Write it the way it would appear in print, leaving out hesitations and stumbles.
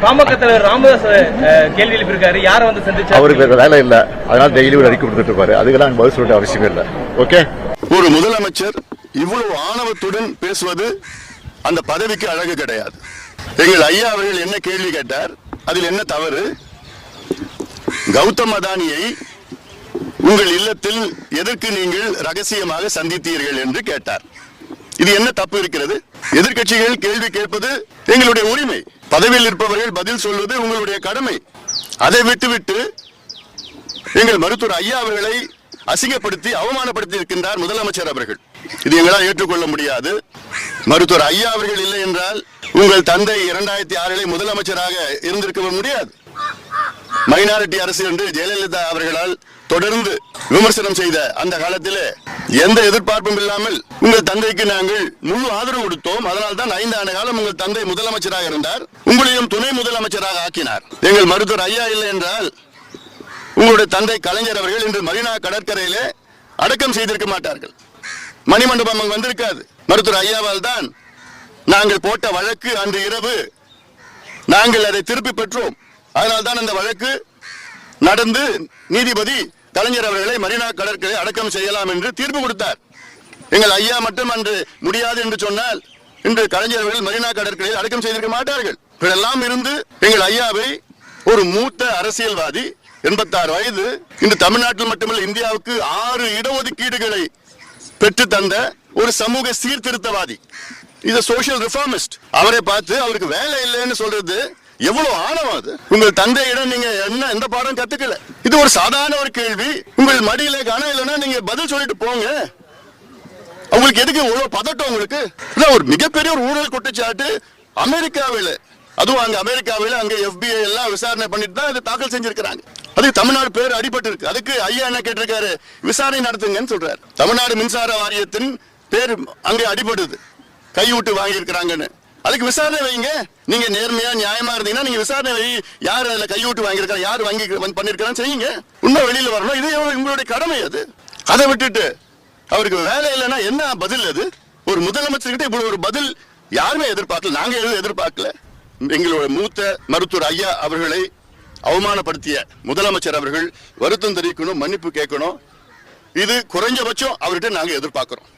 பாமக தலைவர் ராமதாஸ் கேள்வி எழுப்பியிருக்காரு. யாரை வந்து சந்திச்சு அவருக்கு வேலை இல்ல, அதனால டெய்லி ஒரு அறிக்கை கொடுத்துட்டு இருப்பாரு. அதுக்கெல்லாம் பதில் சொல்ல அவசியம் இல்லை. ஓகே, ஒரு முதலமைச்சர் இவ்வளவு ஆணவத்துடன் பேசுவது அந்த பதவிக்கு அழகு கிடையாது. எங்கள் ஐயா அவர்கள் என்ன கேள்வி கேட்டார், அதில் என்ன தவறு? கௌதம் அதானியை உங்கள் இல்லத்தில் எதற்கு நீங்கள் ரகசியமாக சந்தித்தீர்கள் என்று கேட்டார். இது என்ன தப்பு இருக்கிறது? எதிர்க்கட்சிகள் கேள்வி கேட்பது எங்களுடைய உரிமை. பதவியில் இருப்பவர்கள் பதில் சொல்வது உங்களுடைய கடமை. அதை விட்டுவிட்டு எங்கள் மருத்துவர் ஐயா அவர்களை அசிங்கப்படுத்தி அவமானப்படுத்தி இருக்கின்றார் முதலமைச்சர் அவர்கள். இது எங்களால் ஏற்றுக்கொள்ள முடியாது. மருத்துவர் ஐயா அவர்கள் இல்லை என்றால் உங்கள் தந்தை 2006 முதலமைச்சராக இருந்திருக்க முடியாது. மைனாரிட்டி அரசு என்று ஜெயலலிதா அவர்களால் தொடர்ந்து விமர்சனம் செய்த அந்த காலத்திலே எந்த எதிர்பார்ப்பும் இல்லாமல் உங்கள் தந்தைக்கு நாங்கள் முழு ஆதரவு கொடுத்தோம். அதனால் தான் 5 ஆண்டு காலம் உங்கள் தந்தை முதலமைச்சராக இருந்தார். உங்களையும் துணை முதலமைச்சராக ஆக்கினார். எங்கள் மருத்துவர் ஐயா இல்லை என்றால் உங்களுடைய தந்தை கலைஞர் அவர்கள் இன்று மரீனா கடற்கரையிலே அடக்கம் செய்திருக்க மாட்டார்கள். மணிமண்டபம் அங்கு வந்திருக்காது. மருத்துவர் ஐயாவால் தான் நாங்கள் போட்ட வழக்கு அன்று இரவு நாங்கள் அதை திருப்பி பெற்றோம். அதனால்தான் அந்த வழக்கு நடந்து நீதிபதி கலைஞர் அவர்களை மரீனா கடற்கரை அடக்கம் செய்யலாம் என்று தீர்ப்பு கொடுத்தார். எங்கள் ஐயா மட்டும் அன்று முடியாது என்று சொன்னால் இன்று கலைஞர் அவர்கள் மரீனா கடற்கரையில் அடக்கம் செய்திருக்க மாட்டார்கள். இதெல்லாம் இருந்து எங்கள் ஐயாவை ஒரு மூத்த அரசியல்வாதி, 86 வயது, இன்று தமிழ்நாட்டில் மட்டுமல்ல இந்தியாவுக்கு 6 இடஒதுக்கீடுகளை பெற்று தந்த ஒரு சமூக சீர்திருத்தவாதி, இது சோசியல் ரிஃபார்மிஸ்ட். அவரை பார்த்து அவருக்கு வேலை இல்லைன்னு சொல்றது எவ்வளவு ஆணவம் அது? உங்கள் தந்தையிடம் நீங்க எந்த பாடம் கத்துக்கல? இது ஒரு சாதாரண ஒரு கேள்வி. உங்கள் மடியில கனம் இல்லைன்னா நீங்க பதில் சொல்லிட்டு போங்க. உங்களுக்கு எதுக்கு இவ்வளவு பதட்டம்? உங்களுக்கு ஒரு மிகப்பெரிய ஒரு ஊழல் குற்றச்சாட்டு அமெரிக்காவில், அதுவும் அங்க அமெரிக்காவில் அங்க FBI எல்லாம் விசாரணை பண்ணிட்டு தான் இதை தாக்கல் செஞ்சிருக்கிறாங்க. அதுக்கு தமிழ்நாடு பேர் அடிபட்டு இருக்கு. அதுக்கு ஐயா என்ன கேட்டிருக்காரு, விசாரணை நடத்துங்கன்னு சொல்றாரு. தமிழ்நாடு மின்சார வாரியத்தின் பேர் அங்கே அடிபடுது, கைவிட்டு வாங்கி இருக்கிறாங்கன்னு. அதுக்கு விசாரணை வைங்க. நீங்க நேர்மையா நியாயமா இருந்தீங்கன்னா நீங்க விசாரணை வை. யார் அதுல கைவிட்டு வாங்கியிருக்கா, யார் வாங்கி பண்ணிருக்கான்னு செய்யுங்க. உண்மை வெளியில வரணும். இது உங்களுடைய கடமை. அது அதை விட்டுட்டு அவருக்கு வேலை இல்லைன்னா என்ன பதில்? அது ஒரு முதலமைச்சர்கிட்ட இப்படி ஒரு பதில் யாருமே எதிர்பார்க்கல. நாங்க எதுவும் எதிர்பார்க்கல. எங்களுடைய மூத்த மருத்துவர் ஐயா அவர்களை அவமானப்படுத்திய முதலமைச்சர் அவர்கள் வருத்தம் தெரிவிக்கணும், மன்னிப்பு கேட்கணும். இது குறைஞ்சபட்சம் அவர்கிட்ட நாங்க எதிர்பார்க்கிறோம்.